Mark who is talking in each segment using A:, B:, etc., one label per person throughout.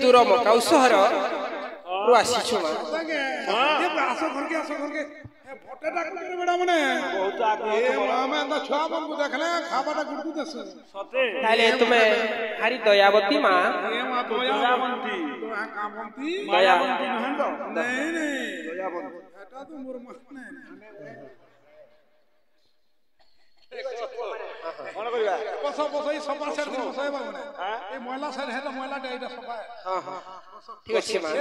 A: दूर मकाउ सहर रु आसीछु मा
B: ये आसो घर के फटे डाक करे बेडा मने बहुत आगे ए मामा त छुआ मन को देखले खाबाटा गुडू देस सते
A: ताले तुम्हें हरी दयावती मां
B: ए मां दयावंती तो आ कामवंती दयावंती नहन तो नहीं दयावंती एटा तो मोर माने कोन करिया बस सफा सेर दिन बसाइबा मने ए महिला सेर हेला महिला डेटा सफा
A: हां हां ठीक अछि मां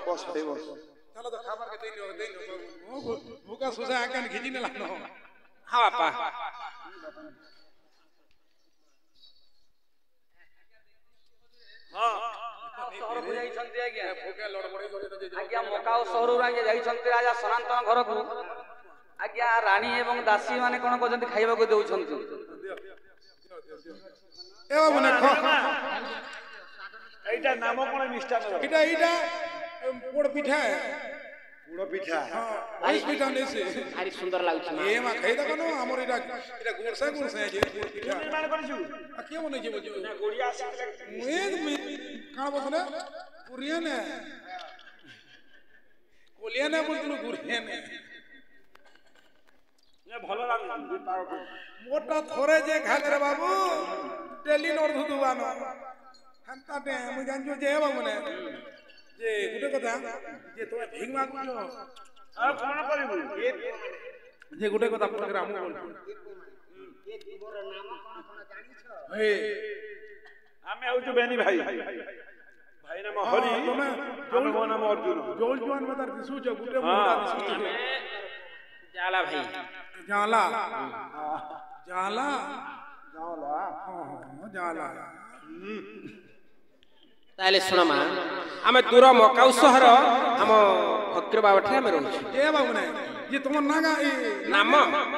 B: बस चलो तो खाबार के देनो भूका सुजा आके खिची ने लानो
A: हां बापा
B: हां
C: सहर को जाई छन्ते आज्ञा
B: भूके लड़बड़ी लड़े
C: आज्ञा मकाओ सहर आज्ञा जाई छन्ते राजा सनातन घर को आज्ञा रानी एवं दासी माने कोन कहजंती खाइबा को देउ छन्ती
B: ए बाबू ने खो
D: এইটা নাম কোন মিষ্টান
B: এইটা পোড় পিঠা
D: হাঁ
B: আইস পিঠা নেছে
A: ভারি সুন্দর লাগুছে মা
B: এ মা খাই দেখো না আমার এটা গোরসা আছে পোড় পিঠা
D: নির্মাণ করিছু
B: আ কে মনে যে বলছো
D: না গড়িয়া আসলে
B: মুই কাণ বসনে পুরিয়া নে কোলিয়া নে বলতো গুরিয়া নে
D: না ভালো লাগে
B: মোটা থরে যে খালে রে বাবু টেলি নর্ধু দুবানো হান্তাতে আমি জানছো যে বাবু নে যে গুটে কথা যে তুমি ভিং মাগুছো
D: আর কোন করিবু
B: যে গুটে কথা পরে আমু বলছো
C: এ জীবর নাম কোন কোন জানিছো
B: হে
D: আমি হউছু বেনি ভাই ভাই নাম হরি
B: তুমি
D: আমি মো নাম অর্জুন
B: জোল জোয়ান মতার দিছুছো গুটে মোটা দিছুছো
A: जाला भाई
B: जाला जाला
D: যাওলা
B: हां जाला
A: ताले सुन मा आमे दूर मकाउ सहर हम फकीर बाबा ठाम रहू
B: ए बाबू ने ये तुम नागा ए
A: नाम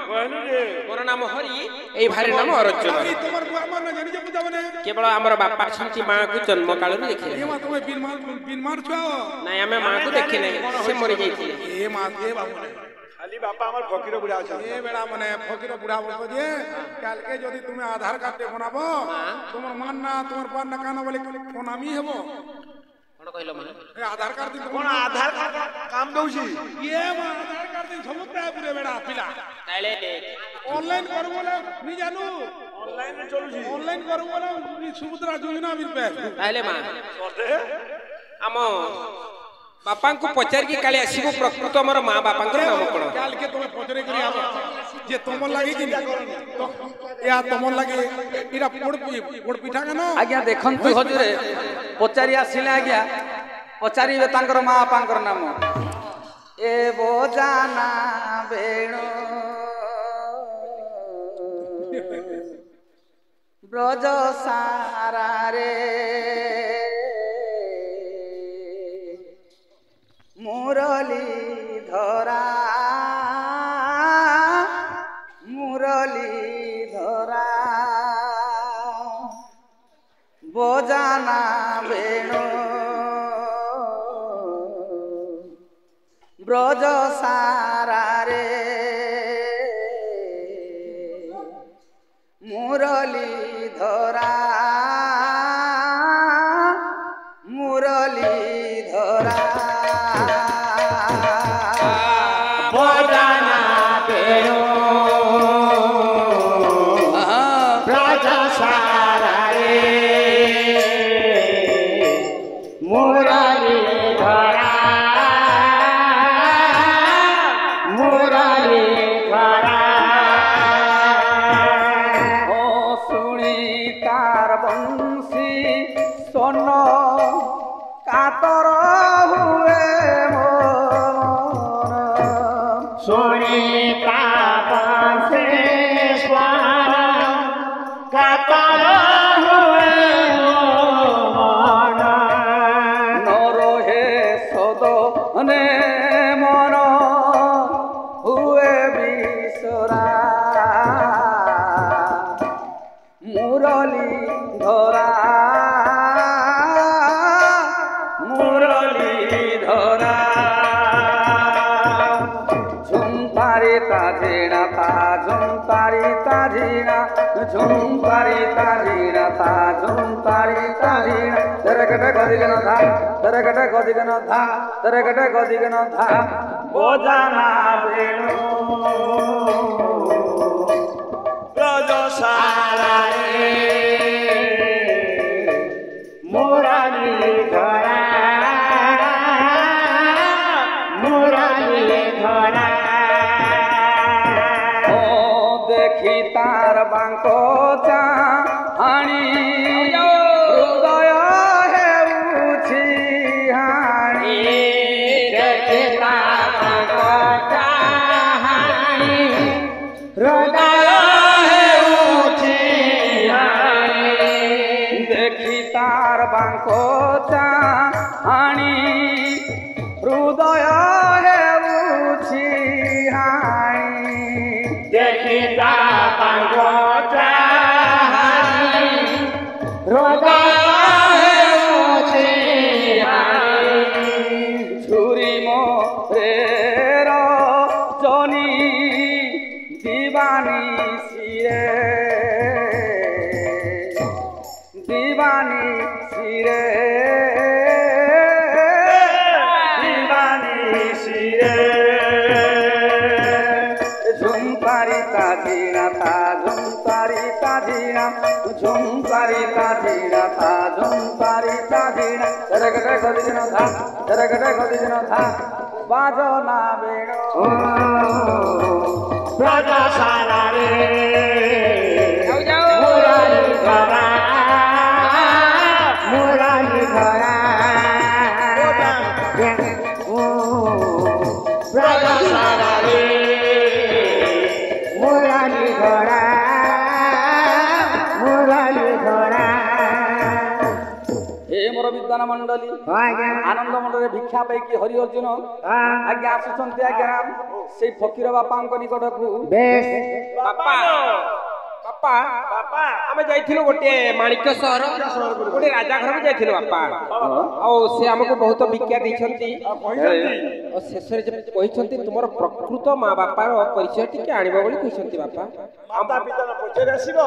D: कहलु जे
A: मोर नाम हरि एई भारी नाम अर्जुन
B: ए तुम्हार बुआ मन जानि जे बुझा बने
A: केवल हमर बापा छंती मां को जन्म काल रे देखले
B: ए मा तुम बिन मार छुआ
A: नहीं आमे मां को देखि नहीं से मरि जाइथिले
B: ए मा ए बाबू ने
D: খালি বাপা আমার ফকির বুড়া আছে
B: ए बेड़ा मने फकीर बुढ़ा बोलबो जे काल के जदी तुम आधार कार्ड दे बनाबो तुमर मान ना तुमर पान ना काना बोले कोनामी हेबो
A: कोन कहलो मा
B: ए आधार कार्ड दिन
D: কোন আধার কার্ড কাম দউছি
B: ए मा आधार कार्ड दिन सब प्राय पुरे बेड़ा पिला
A: ताले
B: ऑनलाइन करू बोले नी जानू
D: অনলাইন চলুছি
B: ऑनलाइन करू बोले सुभद्रा योजना मिल पे
A: ताले मा
D: সতে
A: आम बापा को पचार की काले आसीबो प्रकृत हमर मां बापा को नाम कोन
B: काल के तुम पचरे करी आबो जे तुम लागी कि तो या तुम लागी इरा पोड़ पिठा का ना
C: आज्ञा देखंतु हजरे पचारी आसिले आज्ञा पचारी तांकर मां बापांकर नाम ए बोजाना बेणो ब्रज सारा रे मुरली धरा बोजाना बेणु ब्रज सारा रे मुरली धरा झुंपारी तारीना ता झुंपारी तारीना तेरे के गरिना धा तेरे कटे गदिगन धा तेरे कटे गदिगन धा बजाना वेणु
D: ब्रज सारा रे मुरारी धरा मुरारी धरा
C: ओ देखी तार बांको चाहाणी हृदय हेउछि हाणी
D: देखी तार बांको चाहाणी हृदय हेउछि हाणी
C: देखी तार बांको चाहाणी हृदय हेउछि हाणी
D: देखी तार बांको चाहाणी हृदय हेउछि हाणी
C: छुरी मोरे रजनी दीवानी सिरे दीवानी सिरे
D: दीवानी सिरे
C: झुमकारी ताजीना ता झुमकारी ताजीना झुमकारी ताजीना ता झुमकारी ताजीना तेरे गटे गदिजन धा तेरे गटे गदिजन धा बाजना बेणो
D: ब्रज सारा रे
A: जाओ
D: मुरारी धरा मुरारी धरा ब्रज सारा रे मुरारी धरा मुरारी धरा
C: हे मोर विद्वान मंडली आनंद मंडल भिक्षा पाई हरि अर्जुन आज्ञा आसुचंती आज्ञा से फकीर बापांक निकटकू
A: बापा बापा
D: बापा
A: आमे जाइथिलु गोटे माणिक्य सहर गोटे राजा घर में जाइथिलु बापा और से हमको बहुत भिक्षा दैछंती और शेषरे जे कहिसंती तुमर प्रकृत मां बापार परिचय टिके आनिबो बोली कहिसंती बापा
D: माता पिता पछरे आसीबो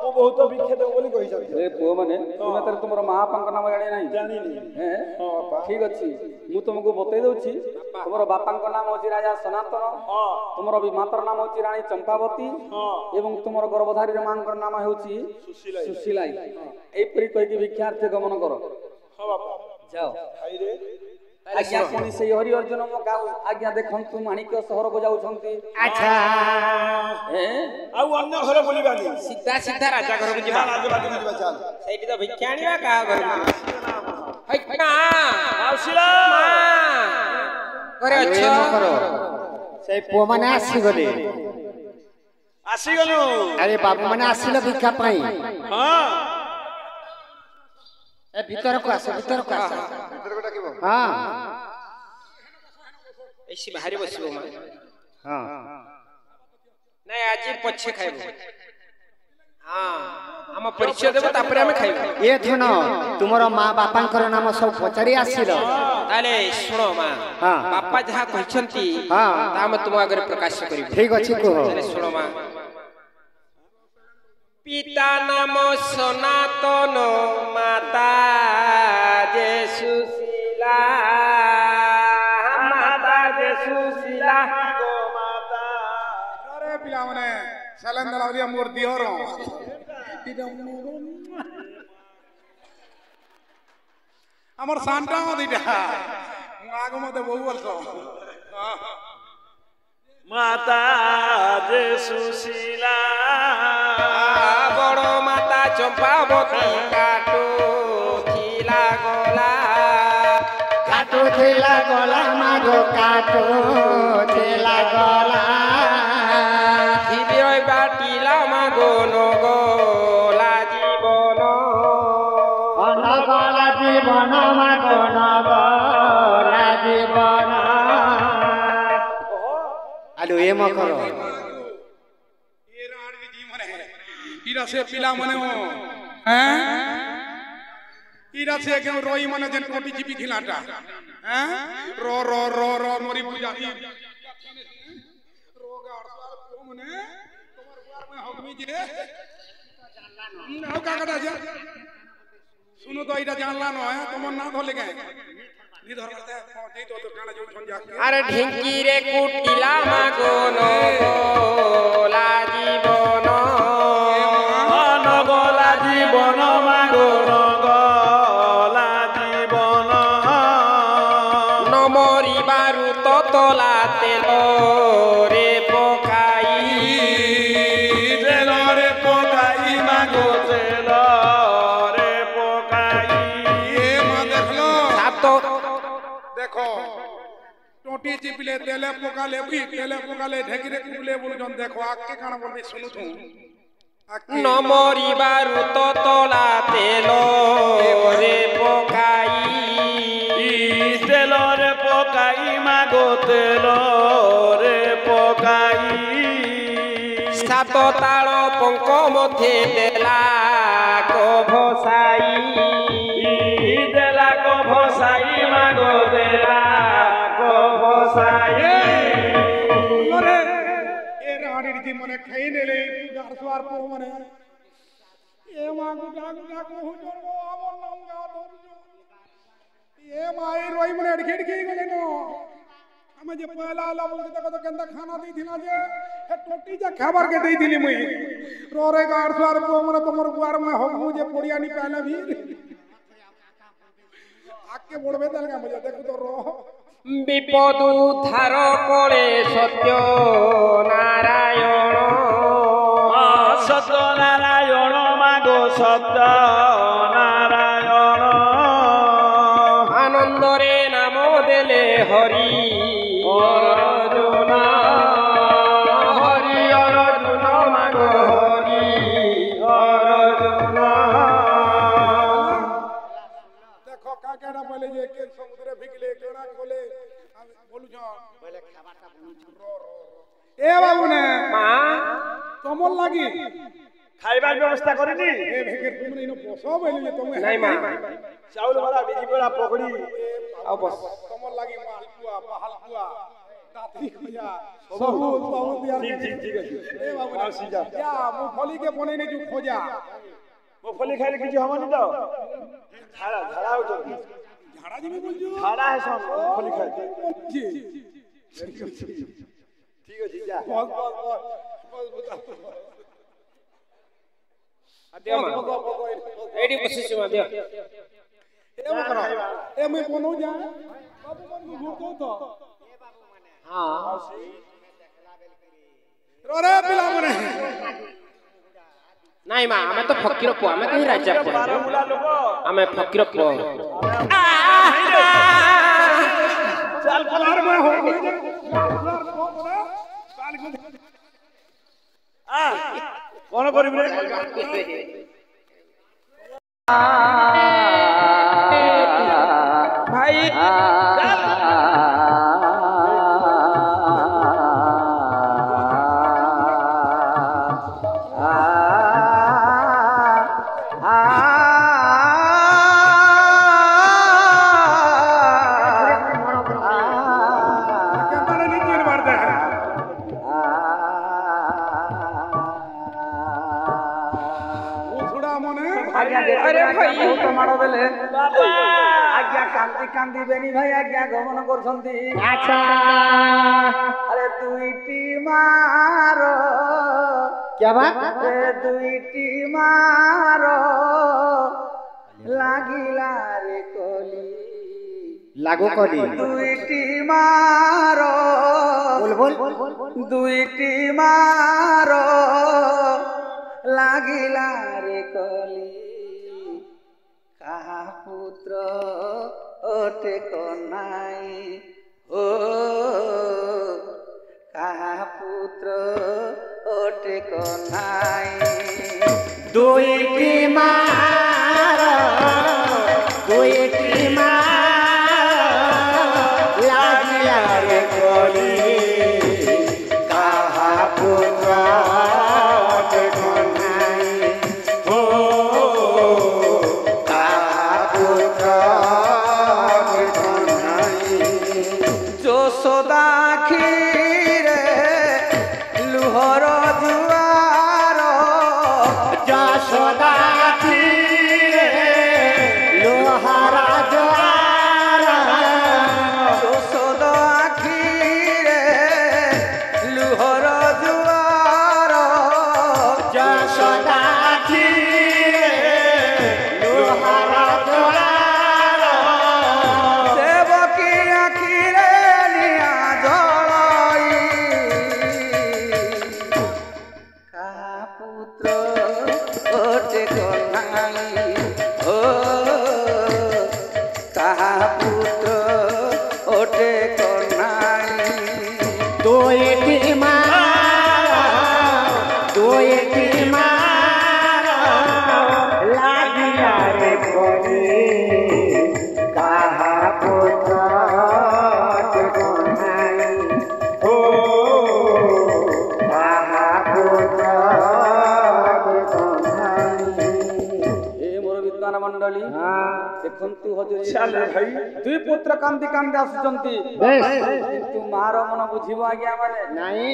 D: मो बहुत भिक्षा देबो बोली कहिसंती
C: ए पुओ माने तुमे तर तुमर मां बापांक नाम जाने नाही
D: जानिनी
C: हैं
D: हां बापा
C: ठीक अछि मु तुमको बतै दउछि तुमर बापांक नाम होछि राजा सनातन
D: हां
C: तुमर भी मातर नाम होछि रानी चंपावती
D: हां
C: एवं तुमर गर्भधारी मांकर नाम होछि
D: सुशीलाई
C: सुशीलाई एपरि कहि कि भिक्षार्थे गमन करो
D: हां बापा
C: जाओ
D: खाई रे
C: आज्ञा पुणी से हरि अर्जुन मो गाउ आज्ञा देखंतु माणिक्य सहर को जाउछंती
D: अच्छा
C: हैं
D: आ अन्य घर बोलिबानी
A: सीधा सीधा राजा घर को जिबा
D: राजबाटी ଯିବା ଚାଲ
A: ସେଇଠି ତ ଭିକ୍ଷା ଆଣିବା କାହା ଘର ହଇ ମା
D: ମାଉସିଲା
A: ଘରେ ଅଛ
E: ସେ ପୁଅ ମାନେ ଆସିଗଲେ
D: ଆସିଗଲୁ
E: ଆରେ ବାବୁ ମାନେ ଆସିଲେ ଭିକ୍ଷା ପାଇଁ
D: ହଁ
E: ଏ ଭିତରକୁ ଆସ ହଁ
A: ଏସି ବାହାରେ ବସିବ ମା
E: ହଁ
A: ନାଇଁ ଆଜି ପଛେ ଖାଇବ ହଁ ଆମ ପରିଚୟ ଦେବ ତାପରେ ଆମେ ଖାଇବୁ
E: ଏ ଧନ ତୁମର ମା ବାପାଙ୍କର ନାମ ସବୁ ପଚାରି ଆସିଲ
A: ତାହେଲେ ଶୁଣ ମା
E: ହଁ।
A: ବାପା ଯାହା କହିଛନ୍ତି
E: ହଁ।
A: ତାହା ଆମେ ତୁମ ଆଗରେ ପ୍ରକାଶ କରିବୁ
E: ଠିକ ଅଛି କୁହ
A: ତାହେଲେ ଶୁଣ ମା পিতা নাম সনাতন মাতা যে সুশীলা মাতা যে সুশীলা
D: গো মাতা
B: अरे पिला मने सलेंदर आवरिया मोर दिहर हमर सांटा दिटा आगो मते बहु बोलतो
D: माता जे सुशीला
A: বড় মাতা চম্পাবতী কাটো খিলা গলা
E: কাটো ঠেলা গলা মাগো কাটো ঠেলা গলা
A: হৃদয় বাটিলা মাগো নগলা জীবন
E: অনগলা জীবন মাগো নগলা জীবন আলো এ মকর
B: ये राड के जी मने इरा से पिला मने हो हैं इरा से के रोई मने जन कोटी जीपी खिलाटा हैं रो रो रो रो मोरी पूजा रोगा अड़सार को मने तुम्हार द्वार में हकमी जे हो का कटा जा শুনো তো এটা জানলা নয় তোমার না ধরলে কেন নি ধর করতে এই তো কানা জল সঞ্জা
A: আরে ঢেঙ্কি রে কুটিলা মাগো নগলা জীবন
D: নগলা জীবন মাগো নগলা জীবন
A: নমরিবারু ততলা তেল রে পকাই
D: তেলরে পকাই মাগো তেলরে পকাই
B: এ মা দেখলো
A: সাত
B: দেখো টোটি চিপিলে তেলে পোকালে ঢেকিরে কুলে বলুন দেখো আকে কানা বলবি শুনু তু
A: নমরিবারু ততলা তেল রে পকাই
D: তেলরে পকাই মাগো তেলরে পকাই
A: সাত তাল পঙ্ক মধ্যে দেলা ভসাই
D: দেলা কো ভসাই মাগো দেলা কো ভসাই
B: ওরে এ রাড়ির জি মনে খাই নেলে পূজার সোয়ার পো মনে এ মা গুডা কহু জন্ম আমার নাম গা ধরজ এ মাই রই মনে খিড়কি গলে ন আমি যে পয়লা আলা বলতে দেখো তো কেন্দা খানা দিছিলা যে এ টোটি যে খাবার কে দেইছিলি মুই রে গার সোয়ার পো মনে তোমার গুয়ার মে হমু যে পড়িয়ানি পাইলা ভি আকে বড়বে তালগা মজা দেখো তো রো
A: বিপদ উদ্ধার করে সত্য নারায়ণ
D: সত্য নারায়ণ মাগো সত্য নারায়ণ
A: আনন্দরে নাম দেলে হরি অর্জুন হরি অর্জুন মাগো হরি অর্জুন
B: দেখো কাকেটা বলে যে কে সমুদ্রে ভিগলে কেনা কোলে আমি বলুছ বলে খাবারটা এ বাবু না
A: মা
B: তোমর লাগি
D: খাইবার ব্যবস্থা করিনি
B: এ ভেগের তুমি ইনো বসো বলে যে তুমি
A: নাই মা
D: চাউল ভরা বিজি ভরা পকড়ি
A: আও বস
B: তোমর লাগি মালপুয়া পাহালপুয়া দাতরি খোজা সবুজ বাবু দিয়ার
D: ঠিক আছে
B: এ বাবু না যা মুফলি কে বনে নে জু খোজা
D: মুফলি খাইলে কিছু হবনি তো ঝাড়া ঝাড়া হতো
B: ঝাড়া দিবি বলছো
D: ঝাড়া হে সব মুফলি খাই
B: জি
D: ঠিক আছে যা
B: বস বস বস
A: দিও মা এইটি বসিছি মা দিও
B: এ মকর এ মই বনো যা বাবু মন ঘুরতো তো
A: হ্যাঁ
B: রে পিলা মনে
A: নাই মা ଆମେ ତ ଫକୀର ପୁଅ ଆମେ କାହିଁ ରାଜା ପୁଅ
D: ବାରମୁଲା ଲୋକ
A: ଆମେ ଫକୀର ପୁଅ
D: ଚାଲ
B: আর মই হো
D: କଣ କରିବି ରେ
A: ଭାଇ
B: কেমনে নিচে মারতে উছড়া মনে
A: আরে ভাই
C: মাড় বেলে
D: ବାପା
C: আজ্ঞা কান্দি কান্দি বেনি ভাই আজ্ঞা গমন করছন্তি
E: আচ্ছা
C: আরে দুইটি মার
E: क्या बात
C: দুইটি মার লাগিলা রে কলি
E: लागू करी
C: দুইটি মার
E: बोल बोल
C: দুইটি মার লাগিলা রে কলি কাহা পুত্র ওটে কনাই ও কাহা পুত্র ওটে কনাই
E: दुईटी मार दुईटी मार लागिला रे कोली काहा पुत्र ते कोनाई हो काहा पुत्र ते कोनाई
C: যশোদা ক্ষীরে লুহর জুয়ার
E: যশোদা তীরে
C: তাহা পুত্র ওটে কন্যাই
E: দুইটি মা দুইটি মা লাগিয়া রে করে তাহা পুত্র কন্যাই ও তাহা পুত্র
C: ଏ ମୋର ବିଦ୍ୱାନ ମଣ୍ଡଳୀ ଦେଖନ୍ତୁ ହଜୁରୀ
D: ଚାଲେ ଭାଇ
C: ଦୁଇ ପୁତ୍ର କାନ୍ଦି କାନ୍ଦି ଆସୁଛନ୍ତି କିନ୍ତୁ ମାର ମନ ବୁଝିବ ଆଜ୍ଞା ମାନେ
E: ନାଇଁ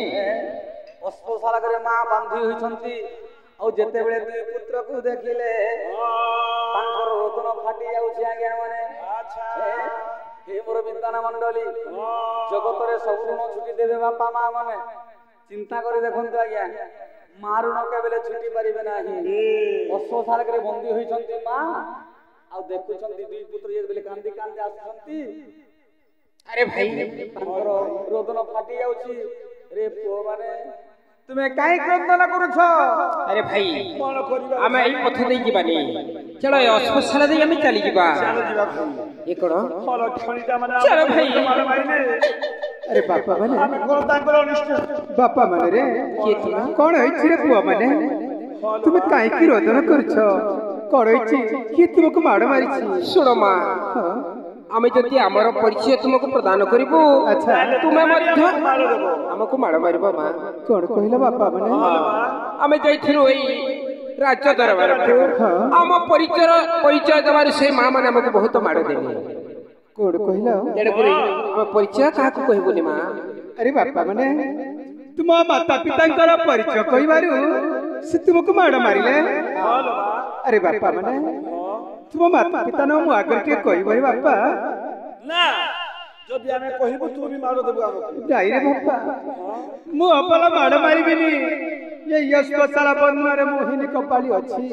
C: ଅସ୍ପଶାଳକରେ ମା ବାନ୍ଧି ହୋଇଛନ୍ତି ଆଉ ଯେତେବେଳେ ଦୁଇ ପୁତ୍ରକୁ ଦେଖିଲେ ତାଙ୍କର ରୋଦନ ଫାଟି ଯାଉଛି ଆଜ୍ଞା ମାନେ ହେ ମୋର ବିଦ୍ୱାନ ମଣ୍ଡଳୀ ଜଗତରେ ସବୁ ଋଣ ଛୁଟି ଦେବେ ବାପା ମା ମାନେ ଚିନ୍ତା କରି ଦେଖନ୍ତୁ ଆଜ୍ଞା ମା ଋଣ କେବେ ଛୁଟି ପାରିବେ ନାହିଁ ଅସ୍ପଶାଳକରେ ବନ୍ଦୀ ହୋଇଛନ୍ତି ମା ଆଉ ଦେଖୁଛନ୍ତି ଦୁଇ ପୁତ୍ର ଯେତେବେଳେ କାନ୍ଦି କାନ୍ଦି ଆସୁଛନ୍ତି
A: ଆରେ ଭାଇ
C: ତାଙ୍କର ରୋଦନ ଫାଟି ଯାଉଛି ରେ ପୁଅ ମାନେ ତୁମେ କାହିଁ କ୍ରନ୍ଦନ କରୁଛ
A: ଆରେ ଭାଇ
D: କଣ କରିବା
A: ଆମେ ଏଇ ପଥ ଦେଇ ଯିବାନି ଚାଲ ଏ ଅଶ୍ମଶାଳା ଦେଇ ଆମେ ଚାଲିଯିବା
D: ଚାଲ ଯିବା ଭାଇ
A: ଏ କଣ
D: ଭଲ କ୍ଷଣିଟା ମାନେ
A: ଚାଲ ଭାଇ।
D: ମାର ମାରିଲେ
E: ଆରେ ବାପା ମାନେ
D: ଆମେ କଣ ତାଙ୍କର ଅନିଷ୍ଟ
E: ବାପା ମାନେ ରେ
A: କିଏ ତୁମେ
E: କଣ ହେଇଛି ରେ ପୁଅ ମାନେ ତୁମେ କାହିଁକି ରୋଦନ କରୁଛ କଣ ହେଇଛି କିଏ ତୁମକୁ ମାଡ଼ ମାରିଛି
A: ଶୁଣ ମା ଆମେ ଯଦି ଆମର ପରିଚୟ ତୁମକୁ ପ୍ରଦାନ କରିବୁ
E: ଆଚ୍ଛା।
A: ତୁମେ ମଧ୍ୟ
D: ମାର ଦେବ
A: ଆମକୁ ମାଡ଼ ମାରିବ ମା
E: କଣ କହିଲ ବାପା ମାନେ
A: ଆମେ ଯାଇଥିଲୁ ଏଇ ରାଜ ଦରବାରକୁ ଆମ ପରିଚୟ ଦେବାରୁ ସେ ମା ମାନେ ଆମକୁ ବହୁତ ମାଡ଼ ଦେଲେ
E: କଣ କହିଲ
A: ତେଣୁକରି ଆମ ପରିଚୟ କାହାକୁ କହିବୁନି ମା
E: ଆରେ ବାପା ମାନେ ତୁମ ମାତା ପିତାଙ୍କର ପରିଚୟ କହିବାରୁ ସେ ତୁମକୁ ମାଡ଼ ମାରିଲେ ଆରେ ବାପା ମାନେ ତୁମ ମାତା ପିତା ନ ମୁଁ ଆଗରେ ଟିକେ କହିବନି ବାପା
D: ନା ଯଦି ଆମେ କହିବୁ ତୁ ବି ମାର ଦେବୁ ଆମକୁ
E: ଯାଇରେ ବାପା ମୁଁ ଅପଲ ମାଡ଼ ମାରିବିନି ଏ ୟଶଶାଳା ବନ୍ଧନରେ ମୋହିନୀ କପାଳି ଅଛି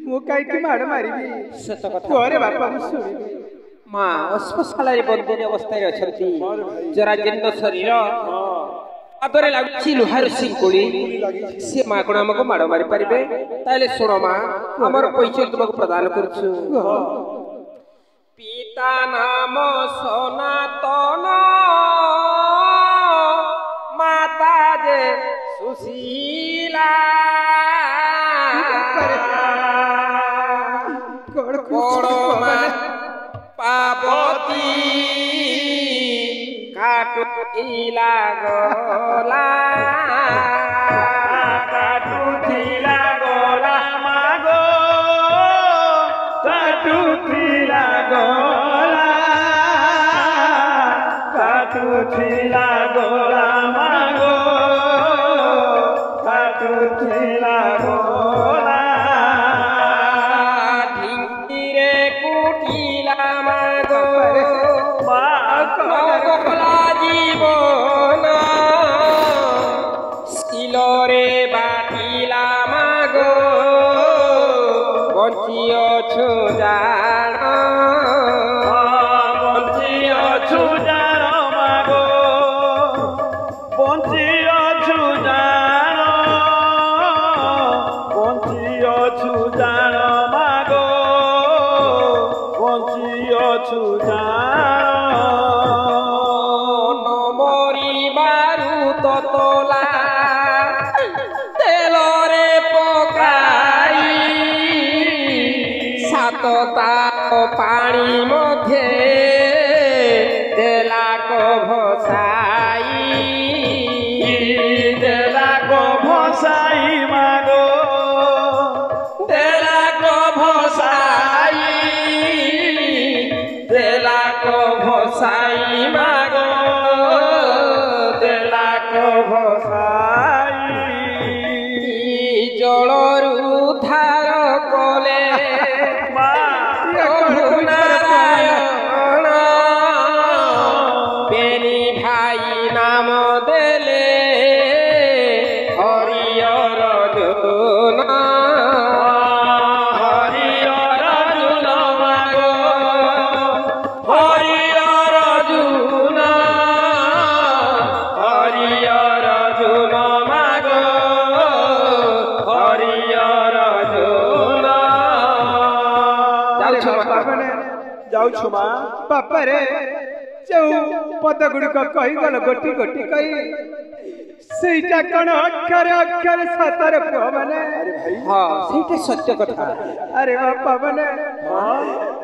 E: ମୁଁ କାହିଁକି ମାଡ଼ ମାରିବି
A: ସତ କଥା
E: କୁହରେ ବାପା ମୁଁ ଶୁଣିବି
A: ମା ଅଶ୍ମଶାଳାରେ ବନ୍ଦୀ ଅବସ୍ଥାରେ ଅଛନ୍ତି ଜରାଜୀର୍ଣ୍ଣ ଶରୀର ପାଦରେ ଲାଗୁଛି ଲୁହାର ଶିଙ୍କୁଳି ସେ ମା କଣ ଆମକୁ ମାଡ଼ ମାରି ପାରିବେ ତାହେଲେ ଶୁଣ ମା ଆମର ପରିଚୟ ତୁମକୁ ପ୍ରଦାନ କରୁଛୁ ପିତା ନାମ ସନାତନ ମାତା ଯେ ସୁଶୀଲା ବଡ଼ ମା ପାର୍ବତୀ କାଟୁଥିଲା ଗଲା
D: କାଟୁଥିଲା ଗଲା ମାଗୋ କାଟୁଥିଲା ଗଲା କାଟୁଥିଲା ଗଲା ମାଗୋ କାଟୁଥିଲା ଗଲା
A: ଢିଙ୍କିରେ କୁଟିଲା ମାଗୋ
D: ମା
A: ନଗଲା ଜୀବନ ଶିଳରେ ବାଟିଲା ମାଗୋ ବଞ୍ଚିଅଛୁ ଜାଣ
D: ବଞ୍ଚିଅଛୁ ଜାଣ ମାଗୋ ବଞ୍ଚିଅଛୁ ଜାଣ ବଞ୍ଚିଅଛୁ ଜାଣ ମାଗୋ ବଞ୍ଚିଅଛୁ ଜାଣ
A: ମରିବାରୁ ତତଲା ତେଲରେ ପକାଇ ସାତତା ପାଣି ମଧ୍ୟରେ ଦେଲାକ ଭସାଇ
D: ଦେଲାକ ଭସାଇ ମାଗୋ
A: ଦେଲାକ ଭସାଇ ଦେଲାକ ଭସାଇ ମାଗୋ ଦେଲାକ ଭସାଇ ଜଳରୁ ଧାର କଲେ ନାରାୟଣ ବେନି ଭାଇ ନାମ ଦେଲେ ହରିହର ଜୁନ ହରିହର ଜୁନ ମାଗୋ ହରିହର ଜୁନ
D: ମା
E: ବାପାରେ ଯେଉଁ ପଦ ଗୁଡ଼ିକ କହିଗଲ ଗୋଟି ଗୋଟି କହି ସେଇଟା କଣ ଅକ୍ଷରେ ଅକ୍ଷରେ ସତରେ ପୁଅ ମାନେ?
A: ହଁ ସେଇଟା ସତ୍ୟ କଥା।
E: ଆରେ ବାପା ମାନେ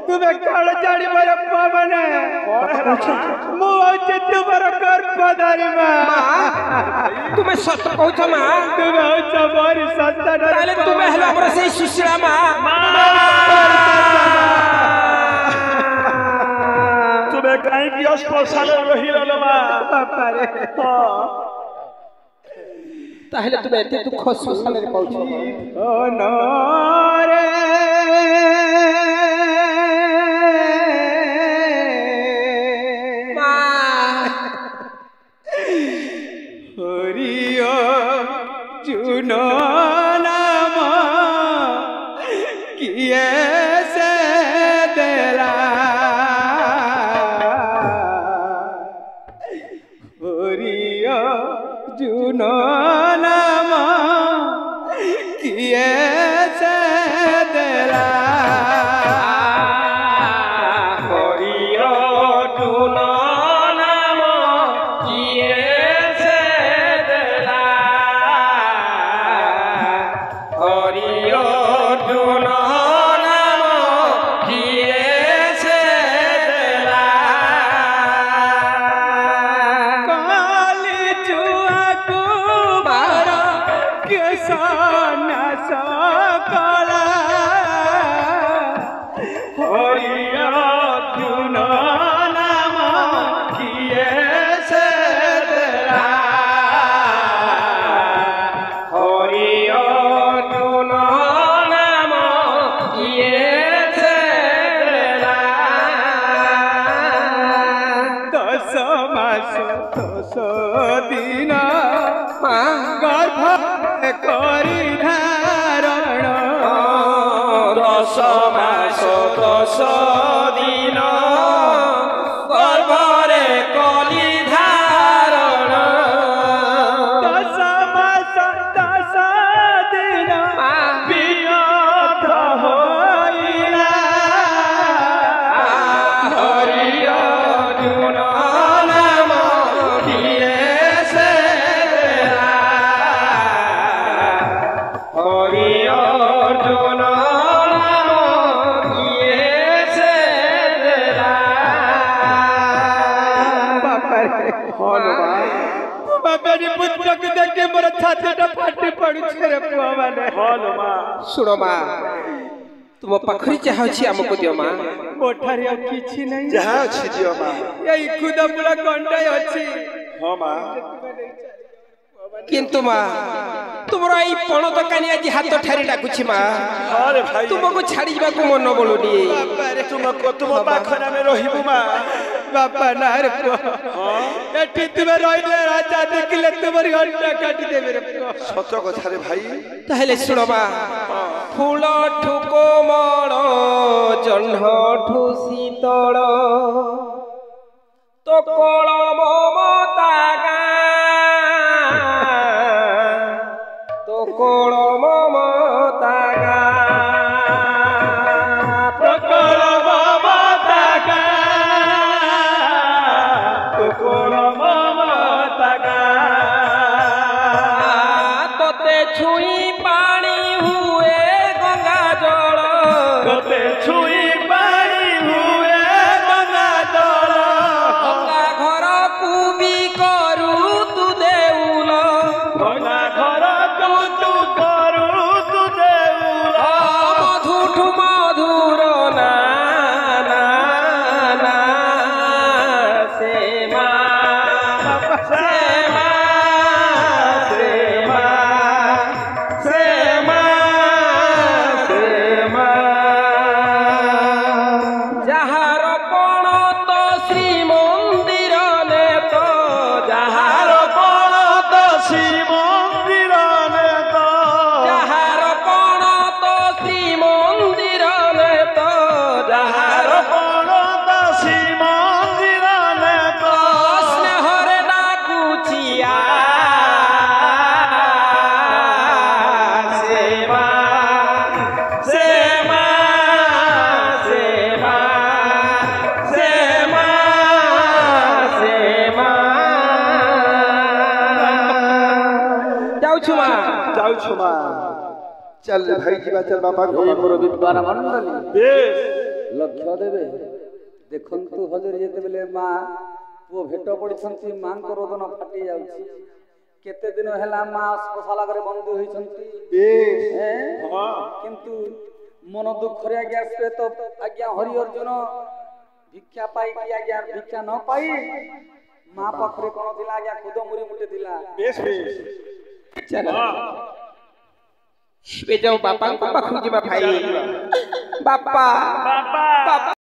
E: ତୁମେ କଣ ଜାଣିବ ପୁଅ ମାନେ? ମୁଁ ହଉଛି ତୁମର ଗର୍ଭଧାରୀ ମା।
A: ତୁମେ ସତ କହୁଛ ମା?
E: ତୁମେ ହଉଛ ମୋରି ସନ୍ତାନ।
A: ତାହେଲେ ତୁମେ ହେଲ ଆମର ସେଇ ସୁଶୀଳା ମା।
D: ତୁମେ କାହିଁକି ଅସ୍ପୃଶ୍ୟରେ ରହିଲ ମା?
E: ବାପାରେ
A: ତାହେଲେ ତୁମେ ଏତେ ଦୁଃଖ ଶୋଷଣରେ ପାଉଛ?
E: ଅନରେ
A: ମା
E: ହରିଓ ଚୁନ ନାମ କିଏ ସେ ଦେଲା ହରିଓ ଚୁନ ନାମ କିଏ ସେ ଦେଲା
A: ହରିଓ ଚୁନ ନାମ କିଏ ସେ ଦେଲା ହରିଓ ଚୁନ ନାମ କିଏ ସେ ଦେଲା
E: କାଲି ଛୁଆକୁ ବାର କେଶନା ସକଳା ହରିୟ ଚୁନ ନାମ କିଏ ସେ ଦେଲା
A: ହରିଓ ଚୁନ ନାମ କିଏ ସେ ଦେଲା
E: 10 ମାସ 10 ଦିନ
A: ମା
E: ଗର୍ଭ କରି ଧାରଣ
A: 10 ମାସ 10 ଦିନ ଗର୍ଭରେ କଲି ଧାରଣ
E: 10 ମାସ 10 ଦିନ ବିୟୋଥ ହୋଇଲା
A: ହରିଓ ଚୁନ ନାମ କିଏ ସେ ଦେଲା ହରିଓ ଚୁନ ନାମ କିଏ ସେ ଦେଲା
E: ବାପାରେ ପୁତ୍ରକୁ ଦେଖି ମୋର ଛାତିଟା ଫାଟି ପଡୁଛି ରେ ପୁଅ ମାନେ
A: ଶୁଣ ମା ତୁମ ପାଖରେ ଯାହା ଅଛି ଆମକୁ ଦିଅ ମା
E: ମୋଠାରେ ଆଉ କିଛି ନାହିଁ
D: ଯାହା ଅଛି ଦିଅ ମା।
E: ଏଇ ଖୁଦପୁରା ଗଣ୍ଡାଇ ଅଛି
D: ହଁ ମା
A: କିନ୍ତୁ ମା ତୁମର ଏଇ ପଣ ଦୋକାନୀ ଆଜି ହାତ ଠାରି ଡାକୁଛି ମା
D: ଆରେ ଭାଇ
A: ତୁମକୁ ଛାଡି ଯିବାକୁ ମନ ବୋଲୁନି
D: ତୁମ ପାଖରେ ଆମେ ରହିବୁ ମା।
E: ବାପା ନା ରେ ପୁଅ ଏଠି ତୁମେ ରହିଲେ ରାଜା ଦେଖିଲେ ତୁମରି ଅଣ୍ଟା କାଟିଦେବେ ରେ ପୁଅ
D: ସତ କଥାରେ ଭାଇ।
A: ତାହେଲେ ଶୁଣ ମା ଫୁଲ ଠୁ କୋମଳ ଜହ୍ନ ଠୁ ଶୀତଳ ତ କଳ ମମତା ତ କଳ ମମତା
E: ପ୍ରକଳ ମମତା ପ୍ରକଳ ମମତା
A: ତତେ ଛୁଇଁ ପାଣି ହୁଏ ଗଙ୍ଗା ଜଳ
E: ତତେ ଛୁଇଁ ପାଣି ହୁଏ ଗଙ୍ଗା ଜଳ
A: ଗଙ୍ଗା ଘର
F: ଯାଉଛୁ ମା ଚାଲ ଭାଇ ଯିବା ଚାଲ ବାପା
C: ମୋର ବିଦ୍ୱାନ ମଣ୍ଡଳୀ
D: ବେଶ
C: ଲକ୍ଷ୍ୟ ଦେବେ ଦେଖନ୍ତୁ ହଜୁରୀ ଯେତେବେଳେ ମା ପୁଅ ଭେଟ ପଡ଼ିଛନ୍ତି ମାଙ୍କ ରୋଦନ ଫାଟି ଯାଉଛି କେତେ ଦିନ ହେଲା ମା ଅସ୍ପଶାଳାରେ ବନ୍ଦୀ ହୋଇଛନ୍ତି କିନ୍ତୁ ମନ ଦୁଃଖରେ ଆଜ୍ଞା ଶ୍ଵେତ ଆଜ୍ଞା ହରି ଅର୍ଜୁନ ଭିକ୍ଷା ପାଇକି ଆଜ୍ଞା ଭିକ୍ଷା ନ ପାଇ ମା ପାଖରେ କଣ ଥିଲା ଆଜ୍ଞା ଖୁଦ ମୁରି ମୁଟେ ଥିଲା
D: ବେଶ
A: ଚାଲ ଏବେ ଯାଉ ବାପାଙ୍କ ପାଖକୁ ଯିବା ଭାଇ ବାପା
D: ବାପା
A: ବାପା